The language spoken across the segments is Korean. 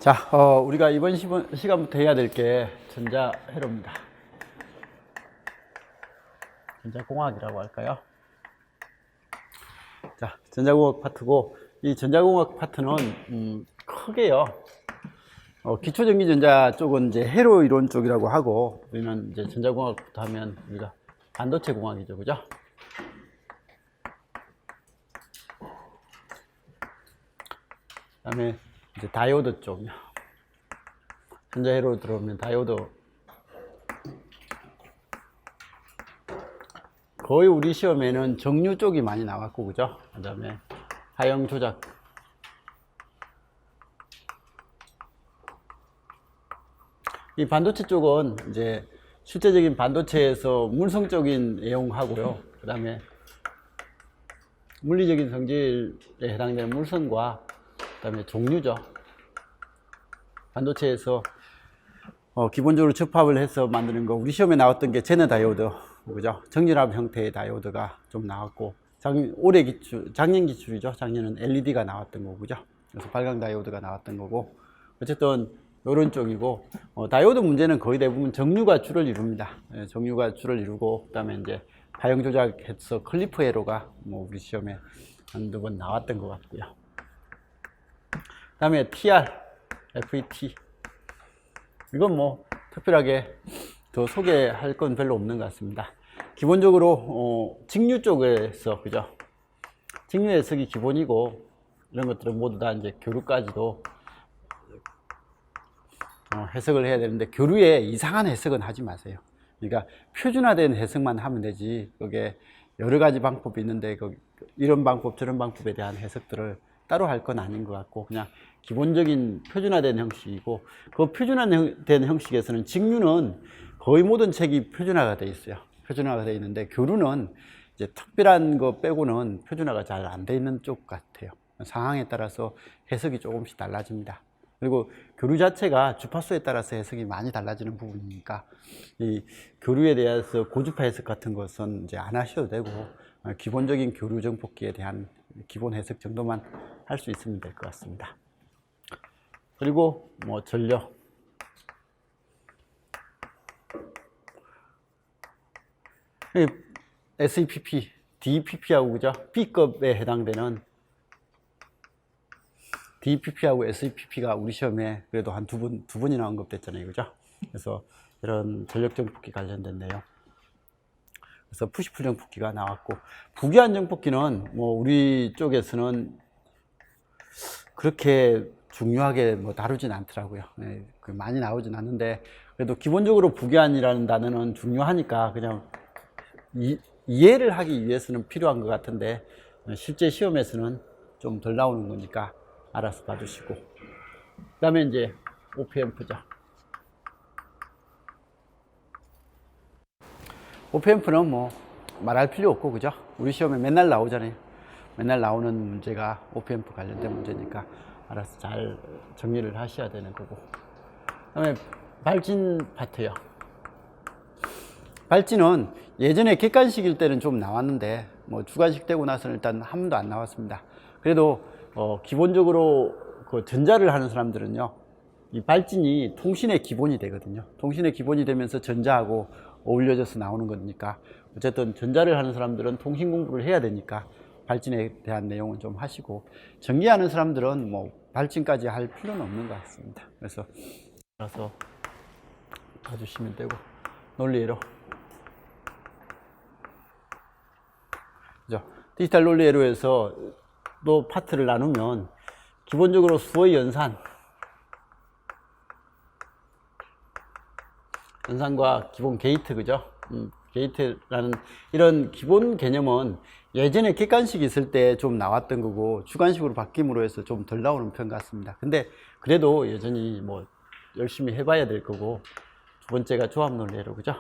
자, 우리가 이번 시간부터 해야 될 게 전자회로입니다. 전자공학이라고 할까요? 자, 전자공학 파트고, 이 전자공학 파트는 크게요. 기초전기전자 쪽은 이제 회로 이론 쪽이라고 하고, 우리는 이제 전자공학부터 하면 우리가 반도체 공학이죠, 그죠? 그다음에 이제 다이오드 쪽이요. 전자회로 들어오면 다이오드. 거의 우리 시험에는 정류 쪽이 많이 나왔고, 그죠? 그 다음에 하형 조작. 이 반도체 쪽은 이제 실제적인 반도체에서 물성적인 내용하고요. 그 다음에 물리적인 성질에 해당되는 물성과 그 다음에 종류죠. 반도체에서 기본적으로 접합을 해서 만드는 거, 우리 시험에 나왔던 게 제너 다이오드, 그죠? 정렬합 형태의 다이오드가 좀 나왔고, 올해 기출, 작년 기출이죠. 작년은 LED가 나왔던 거고, 그죠? 그래서 발광 다이오드가 나왔던 거고, 어쨌든 이런 쪽이고, 다이오드 문제는 거의 대부분 정류가 주를 이룹니다. 예, 정류가 주를 이루고, 그 다음에 이제 하형 조작해서 클리프 회로가 뭐 우리 시험에 한두 번 나왔던 것 같고요. 그 다음에 TR, FET. 이건 뭐 특별하게 더 소개할 건 별로 없는 것 같습니다. 기본적으로 직류 쪽에서, 그죠? 직류 해석이 기본이고, 이런 것들은 모두 다 이제 교류까지도 해석을 해야 되는데, 교류에 이상한 해석은 하지 마세요. 그러니까 표준화된 해석만 하면 되지, 그게 여러 가지 방법이 있는데 이런 방법 저런 방법에 대한 해석들을 따로 할 건 아닌 것 같고, 그냥 기본적인 표준화된 형식이고, 그 표준화된 형식에서는 직류는 거의 모든 책이 표준화가 되어 있어요. 표준화가 되어 있는데, 교류는 이제 특별한 거 빼고는 표준화가 잘 안 되어 있는 쪽 같아요. 상황에 따라서 해석이 조금씩 달라집니다. 그리고 교류 자체가 주파수에 따라서 해석이 많이 달라지는 부분이니까, 이 교류에 대해서 고주파 해석 같은 것은 이제 안 하셔도 되고, 기본적인 교류 정폭기에 대한 기본 해석 정도만 할 수 있으면 될 것 같습니다. 그리고 뭐 전력, SEPP, DEPP하고, 그죠? B급에 해당되는 DEPP하고 SEPP가 우리 시험에 그래도 한 두 번이나 언급됐잖아요, 그죠? 그래서 이런 전력 정폭기 관련된 내용. 그래서 푸시풀 정폭기가 나왔고, 부기한 정폭기는 뭐 우리 쪽에서는 그렇게 중요하게 뭐 다루진 않더라고요. 네, 많이 나오진 않는데, 그래도 기본적으로 부기한이라는 단어는 중요하니까 그냥 이해를 하기 위해서는 필요한 것 같은데, 실제 시험에서는 좀 덜 나오는 거니까 알아서 봐주시고. 그 다음에 이제 OPM프죠. OPM프는 뭐 말할 필요 없고, 그죠? 우리 시험에 맨날 나오잖아요. 맨날 나오는 문제가 OPM프 관련된 문제니까 알아서 잘 정리를 하셔야 되는 거고. 그 다음에 발진 파트요. 발진은 예전에 객관식일 때는 좀 나왔는데, 뭐 주관식 되고 나서는 일단 한 번도 안 나왔습니다. 그래도 기본적으로 그 전자를 하는 사람들은요, 이 발진이 통신의 기본이 되거든요. 통신의 기본이 되면서 전자하고 어울려져서 나오는 거니까, 어쨌든 전자를 하는 사람들은 통신 공부를 해야 되니까 발진에 대한 내용은 좀 하시고, 전기하는 사람들은 뭐 발진까지 할 필요는 없는 것 같습니다. 그래서 알아서 봐주시면 되고, 논리회로. 그죠? 디지털 논리회로에서 또 파트를 나누면, 기본적으로 수의 연산과 기본 게이트, 그죠? 게이트라는 이런 기본 개념은 예전에 객관식 있을 때 좀 나왔던 거고, 주관식으로 바뀜으로 해서 좀 덜 나오는 편 같습니다. 근데 그래도 여전히 뭐 열심히 해봐야 될 거고, 두 번째가 조합 논리회로, 그죠?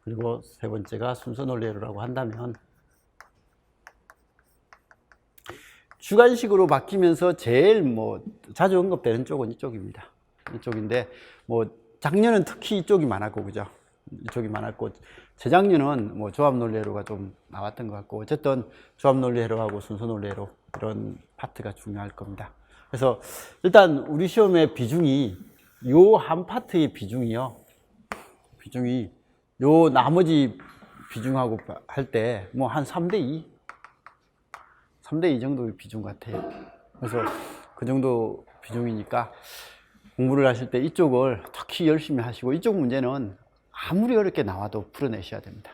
그리고 세 번째가 순서 논리회로라고 한다면, 주관식으로 바뀌면서 제일 뭐 자주 언급되는 쪽은 이쪽입니다. 이쪽인데, 뭐 작년은 특히 이쪽이 많았고, 그죠? 이쪽이 많았고, 재작년은 뭐 조합 논리회로가 좀 나왔던 것 같고, 어쨌든 조합 논리회로하고 순서 논리회로 이런 파트가 중요할 겁니다. 그래서 일단 우리 시험의 비중이 요 한 파트의 비중이요. 비중이 요 나머지 비중하고 할 때 뭐 한 3대2? 3대2 정도의 비중 같아요. 그래서 그 정도 비중이니까 공부를 하실 때 이쪽을 특히 열심히 하시고, 이쪽 문제는 아무리 어렵게 나와도 풀어내셔야 됩니다.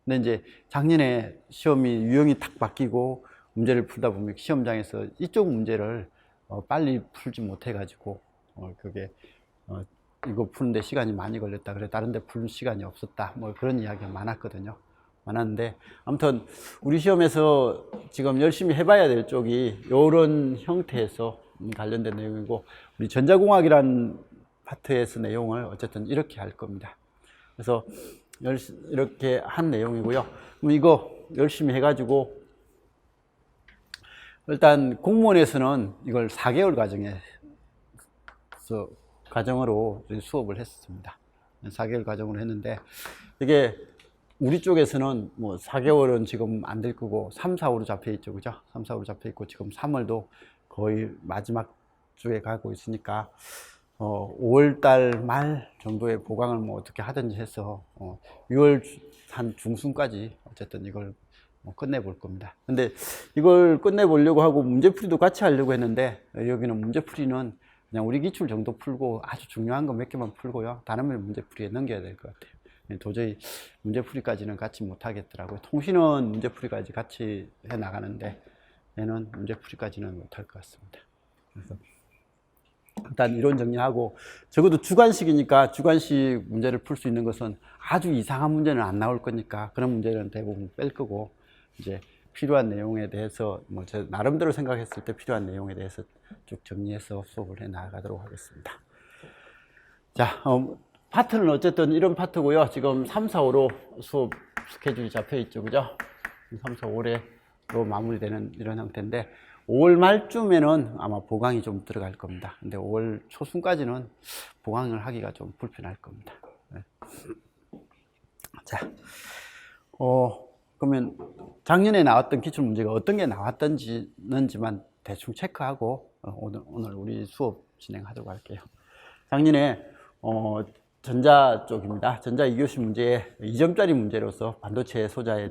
근데 이제 작년에 시험이 유형이 탁 바뀌고 문제를 풀다 보면 시험장에서 이쪽 문제를 빨리 풀지 못해가지고 그게 이거 푸는데 시간이 많이 걸렸다, 그래 다른 데 푸는 시간이 없었다, 뭐 그런 이야기가 많았거든요. 많았는데 아무튼 우리 시험에서 지금 열심히 해봐야 될 쪽이 이런 형태에서 관련된 내용이고, 우리 전자공학이란 파트에서 내용을 어쨌든 이렇게 할 겁니다. 그래서 이렇게 한 내용이고요. 그럼 이거 열심히 해가지고 일단 공무원에서는 이걸 4개월 과정으로 수업을 했습니다. 4개월 과정으로 했는데, 이게 우리 쪽에서는 뭐 4개월은 지금 안 될 거고 3, 4월로 잡혀 있죠, 그죠? 3, 4월로 잡혀 있고 지금 3월도 거의 마지막 주에 가고 있으니까 5월달 말 정도에 보강을 뭐 어떻게 하든지 해서 6월 한 중순까지 어쨌든 이걸 끝내볼 겁니다. 근데 이걸 끝내보려고 하고 문제풀이도 같이 하려고 했는데, 여기는 문제풀이는 그냥 우리 기출 정도 풀고 아주 중요한 거 몇 개만 풀고요, 다른 문제풀이에 넘겨야 될 것 같아요. 도저히 문제풀이까지는 같이 못하겠더라고요. 통신은 문제풀이까지 같이 해 나가는데 얘는 문제풀이까지는 못할 것 같습니다. 그래서 일단 이론 정리하고, 적어도 주관식이니까 주관식 문제를 풀 수 있는 것은 아주 이상한 문제는 안 나올 거니까 그런 문제는 대부분 뺄 거고, 이제 필요한 내용에 대해서 뭐 제 나름대로 생각했을 때 필요한 내용에 대해서 쭉 정리해서 수업을 해 나가도록 하겠습니다. 자, 파트는 어쨌든 이런 파트고요. 지금 3, 4, 5로 수업 스케줄이 잡혀 있죠, 그죠? 3, 4, 5로 마무리되는 이런 형태인데, 5월 말쯤에는 아마 보강이 좀 들어갈 겁니다. 근데 5월 초순까지는 보강을 하기가 좀 불편할 겁니다. 네. 자, 그러면 작년에 나왔던 기출 문제가 어떤 게 나왔던지만 대충 체크하고 오늘 우리 수업 진행하도록 할게요. 작년에 전자 쪽입니다. 전자 2교시 문제에 2점짜리 문제로서 반도체 소자에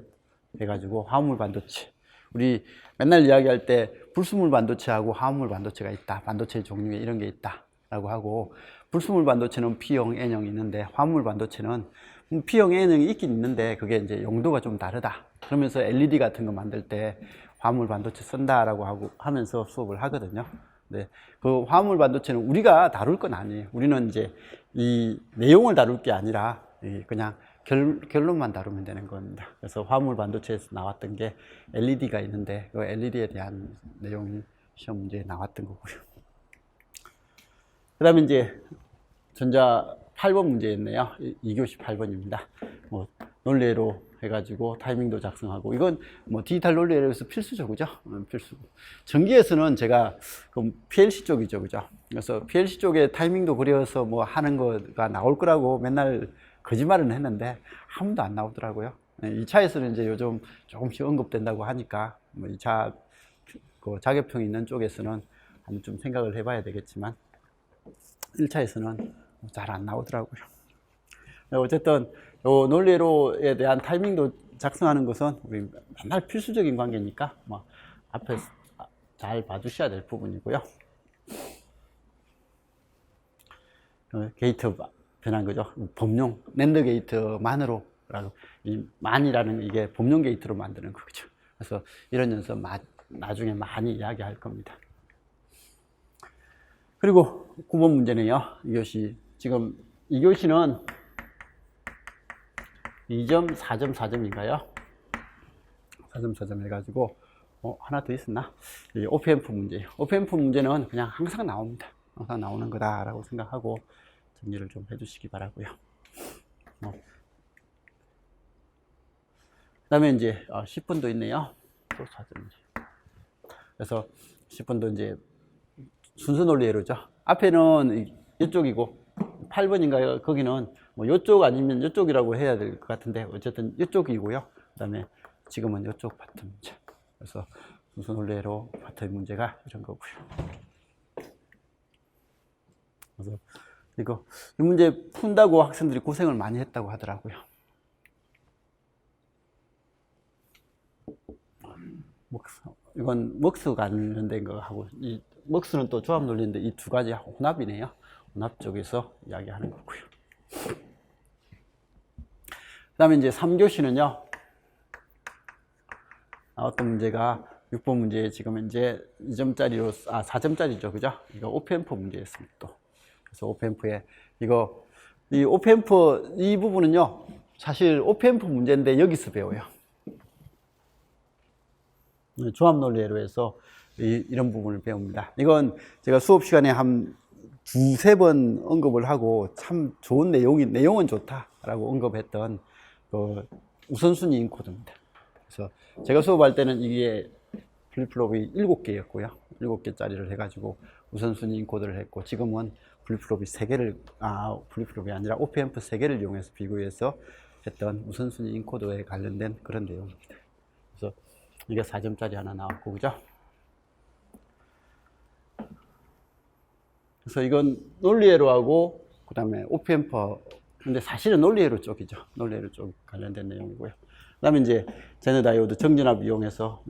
해가지고 화합물 반도체, 우리 맨날 이야기할 때 불순물 반도체하고 화합물 반도체가 있다, 반도체 종류에 이런 게 있다 라고 하고, 불순물 반도체는 P형, N형이 있는데 화합물 반도체는 P형, N형이 있긴 있는데 그게 이제 용도가 좀 다르다, 그러면서 LED 같은 거 만들 때 화합물 반도체 쓴다라고 하면서 수업을 하거든요. 네, 그 화합물 반도체는 우리가 다룰 건 아니에요. 우리는 이제 이 내용을 다룰 게 아니라 그냥 결론만 다루면 되는 겁니다. 그래서 화합물 반도체에서 나왔던 게 LED가 있는데 그 LED에 대한 내용이 시험 문제에 나왔던 거고요. 그 다음에 이제 전자 8번 문제였네요. 2교시 8번입니다. 뭐 논리회로 해가지고 타이밍도 작성하고, 이건 뭐 디지털 논리회로서 필수죠, 그죠? 필수고. 전기에서는 제가 그럼 PLC 쪽이죠, 그죠? 그래서 PLC 쪽에 타이밍도 그려서 뭐 하는 거가 나올 거라고 맨날 거짓말은 했는데 한 번도 안 나오더라고요. 2차에서는 이제 요즘 조금씩 언급된다고 하니까 뭐 2차 그 자격평 있는 쪽에서는 한번 좀 생각을 해봐야 되겠지만 1차에서는 잘 안 나오더라고요. 어쨌든 요 논리회로에 대한 타이밍도 작성하는 것은 우리 맨날 필수적인 관계니까 뭐 앞에 잘 봐주셔야 될 부분이고요. 게이트 변한 거죠. 범용 낸드 게이트만으로, 이 만이라는 이게 범용 게이트로 만드는 거죠. 그래서 이런 연습 나중에 많이 이야기할 겁니다. 그리고 9번 문제는요, 2교시. 지금 2교시는 2점, 4점, 4점인가요? 4점, 4점 해가지고, 하나 더 있었나? OPMF 문제예요. OPMF 문제는 그냥 항상 나옵니다. 항상 나오는 거다라고 생각하고 정리를 좀 해주시기 바라고요. 그 다음에 이제 10분도 있네요. 또 4점이죠. 그래서 10분도 이제 순서 논리회로죠. 앞에는 이쪽이고 8번인가요? 거기는 뭐 요쪽 아니면 요쪽이라고 해야 될 것 같은데 어쨌든 요쪽이고요. 그다음에 지금은 요쪽 파트 문제. 그래서 순서 논리로 파트의 문제가 이런 거고요. 그래서 이 문제 푼다고 학생들이 고생을 많이 했다고 하더라고요. 이건 먹수 관련된 거 하고, 이 먹수는 또 조합 논리인데 이 두 가지 혼합이네요. 혼합 쪽에서 이야기하는 거고요. 그 다음에 이제 3교시는요, 나왔던 문제가 6번 문제 지금 이제 2점짜리로, 4점짜리죠. 그죠? 이거 오펜프 문제였습니다. 또. 그래서 오펜프에, 이 오펜프, 이 부분은요, 사실 오펜프 문제인데 여기서 배워요. 조합 논리로 해서 이런 부분을 배웁니다. 이건 제가 수업 시간에 한 두세 번 언급을 하고 참 좋은 내용은 좋다라고 언급했던 그 우선순위 인코드입니다. 그래서 제가 수업할 때는 이게 플립플롭이 7개였고요. 7개짜리를 해가지고 우선순위 인코드를 했고, 지금은 플립플롭이 3개를, 플립플롭이 아니라 오펜프 3개를 이용해서 비교해서 했던 우선순위 인코드에 관련된 그런 내용입니다. 그래서 이게 4점짜리 하나 나왔고, 그죠? 그래서 이건 논리회로하고, 그 다음에 오펜퍼, 근데 사실은 논리회로 쪽이죠. 논리회로 쪽 관련된 내용이고요. 그 다음에 이제 제너다이오드 정전압 이용해서,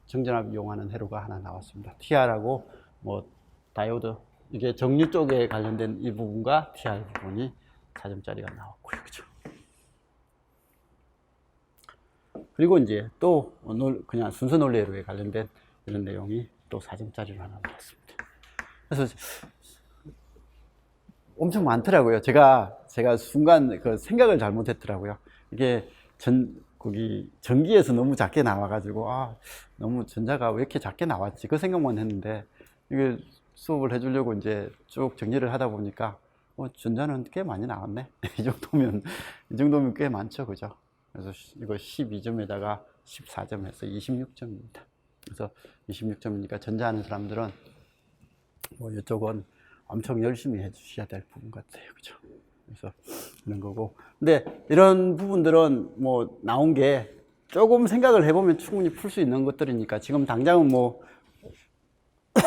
정전압 이용하는 회로가 하나 나왔습니다. TR하고, 뭐, 다이오드, 이게 정류 쪽에 관련된 이 부분과 TR 부분이 4점짜리가 나왔고요. 그죠? 그리고 이제 또 그냥 순서 논리회로에 관련된 이런 내용이 또 4점짜리로 하나 나왔습니다. 그래서 엄청 많더라고요. 제가 순간 그 생각을 잘못했더라고요. 이게 거기 전기에서 너무 작게 나와가지고, 너무 전자가 왜 이렇게 작게 나왔지? 그 생각만 했는데, 이게 수업을 해주려고 이제 쭉 정리를 하다 보니까, 전자는 꽤 많이 나왔네. 이 정도면 꽤 많죠. 그죠? 그래서 이거 12점에다가 14점 해서 26점입니다. 그래서 26점이니까 전자하는 사람들은 뭐 이쪽은 엄청 열심히 해주셔야 될 부분 같아요. 그죠? 그래서 이런 거고. 근데 이런 부분들은 뭐 나온 게 조금 생각을 해보면 충분히 풀 수 있는 것들이니까 지금 당장은 뭐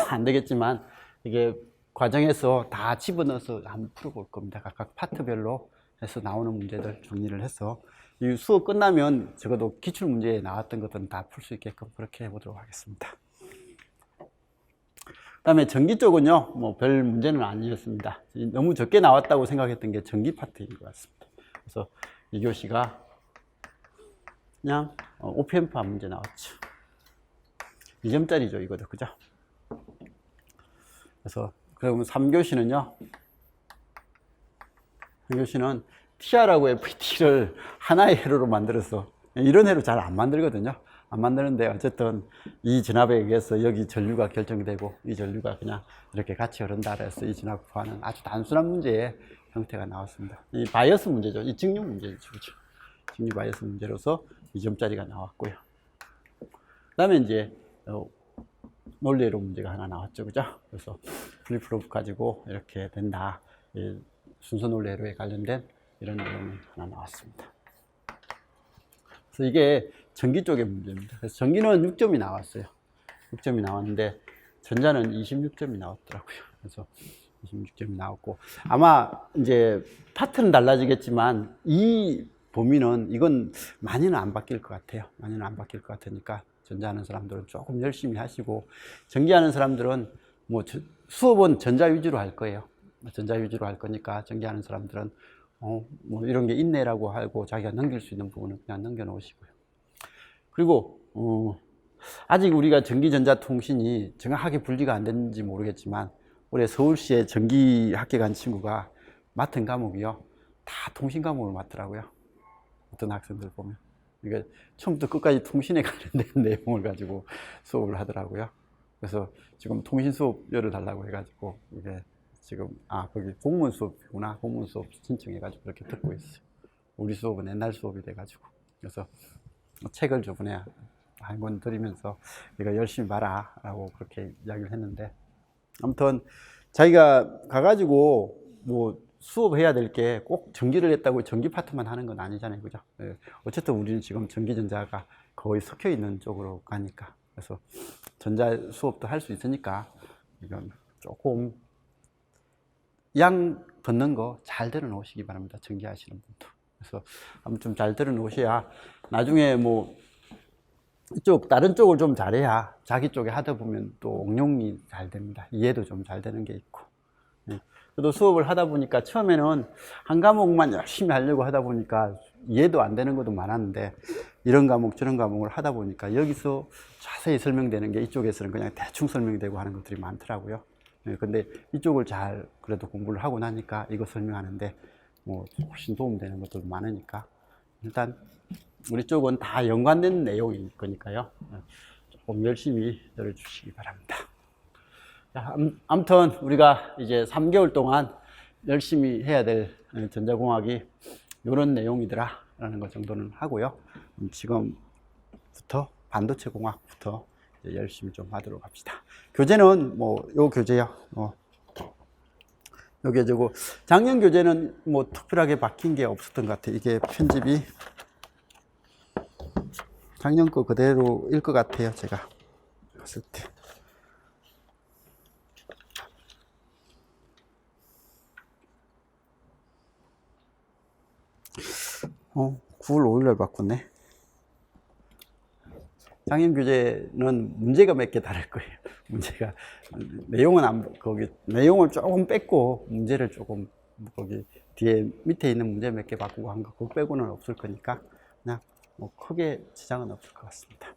안 되겠지만 이게 과정에서 다 집어넣어서 한번 풀어볼 겁니다. 각각 파트별로 해서 나오는 문제들 정리를 해서 이 수업 끝나면 적어도 기출 문제에 나왔던 것들은 다 풀 수 있게끔 그렇게 해보도록 하겠습니다. 그 다음에 전기 쪽은요, 뭐 별 문제는 아니었습니다. 너무 적게 나왔다고 생각했던 게 전기 파트인 것 같습니다. 그래서 2교시가 그냥 오펜파 문제 나왔죠. 2점짜리죠, 이거도. 그죠? 그래서 그러면 3교시는요, 3교시는 TR하고 FT를 하나의 회로로 만들어서, 이런 회로 잘 안 만들거든요. 안 만드는데 어쨌든 이 전압에 의해서 여기 전류가 결정되고 이 전류가 그냥 이렇게 같이 흐른다 해서 이 전압을 구하는 아주 단순한 문제의 형태가 나왔습니다. 이 바이어스 문제죠. 이 직류 문제죠. 그렇죠? 직류 바이어스 문제로서 2점짜리가 나왔고요. 그 다음에 이제 논리회로 문제가 하나 나왔죠. 그죠? 그래서 플립플롭 가지고 이렇게 된다. 순서 논리회로에 관련된 이런 내용이 하나 나왔습니다. 그래서 이게 전기 쪽의 문제입니다. 그래서 전기는 6점이 나왔어요. 6점이 나왔는데 전자는 26점이 나왔더라고요. 그래서 26점이 나왔고, 아마 이제 파트는 달라지겠지만 이 범위는 이건 많이는 안 바뀔 것 같아요. 많이는 안 바뀔 것 같으니까 전자하는 사람들은 조금 열심히 하시고, 전기하는 사람들은 뭐 수업은 전자 위주로 할 거예요. 전자 위주로 할 거니까 전기하는 사람들은 뭐 이런 게 있네라고 하고 자기가 넘길 수 있는 부분은 그냥 넘겨 놓으시고요. 그리고 아직 우리가 전기전자통신이 정확하게 분리가 안 됐는지 모르겠지만 올해 서울시에 전기학교 간 친구가 맡은 과목이요, 다 통신 과목을 맡더라고요. 어떤 학생들 보면 이게 처음부터 끝까지 통신에 관련된 내용을 가지고 수업을 하더라고요. 그래서 지금 통신 수업료를 달라고 해가지고 이게 지금 거기 공무원 수업이구나, 공무원 수업 신청해가지고 그렇게 듣고 있어요. 우리 수업은 옛날 수업이 돼가지고. 그래서 책을 저번에 한 권 드리면서 이거 열심히 봐라 라고 그렇게 이야기를 했는데, 아무튼 자기가 가가지고 뭐 수업해야 될 게 꼭 전기를 했다고 전기 파트만 하는 건 아니잖아요. 그죠? 예. 어쨌든 우리는 지금 전기전자가 거의 섞여 있는 쪽으로 가니까. 그래서 전자 수업도 할 수 있으니까 이건 조금 양 듣는 거 잘 들어 놓으시기 바랍니다. 전기하시는 분도. 그래서 아무튼 잘 들어 놓으셔야 나중에 뭐 이쪽 다른 쪽을 좀 잘해야 자기 쪽에 하다 보면 또 응용이 잘 됩니다. 이해도 좀 잘 되는 게 있고. 예. 저도 수업을 하다 보니까 처음에는 한 과목만 열심히 하려고 하다 보니까 이해도 안 되는 것도 많았는데 이런 과목 저런 과목을 하다 보니까 여기서 자세히 설명되는 게 이쪽에서는 그냥 대충 설명되고 하는 것들이 많더라고요. 예. 근데 이쪽을 잘 그래도 공부를 하고 나니까 이거 설명하는데 뭐 훨씬 도움되는 것도 많으니까 일단 우리 쪽은 다 연관된 내용일 거니까요. 조금 열심히 들어주시기 바랍니다. 자, 아무튼 우리가 이제 3개월 동안 열심히 해야 될 전자공학이 이런 내용이더라 라는 것 정도는 하고요. 지금부터 반도체 공학부터 열심히 좀 하도록 합시다. 교재는 뭐 요 교재요. 요 교재고 작년 교재는 뭐 특별하게 바뀐 게 없었던 것 같아요. 이게 편집이 작년 거 그대로일 것 같아요. 제가 봤을 때. 9월 5일날 바꿨네. 작년 교재는 문제가 몇 개 다를 거예요. 문제가 내용은 안 거기 내용을 조금 뺐고 문제를 조금 거기 뒤에 밑에 있는 문제 몇 개 바꾸고 한 거 그거 빼고는 없을 거니까 그냥 뭐 크게 지장은 없을 것 같습니다.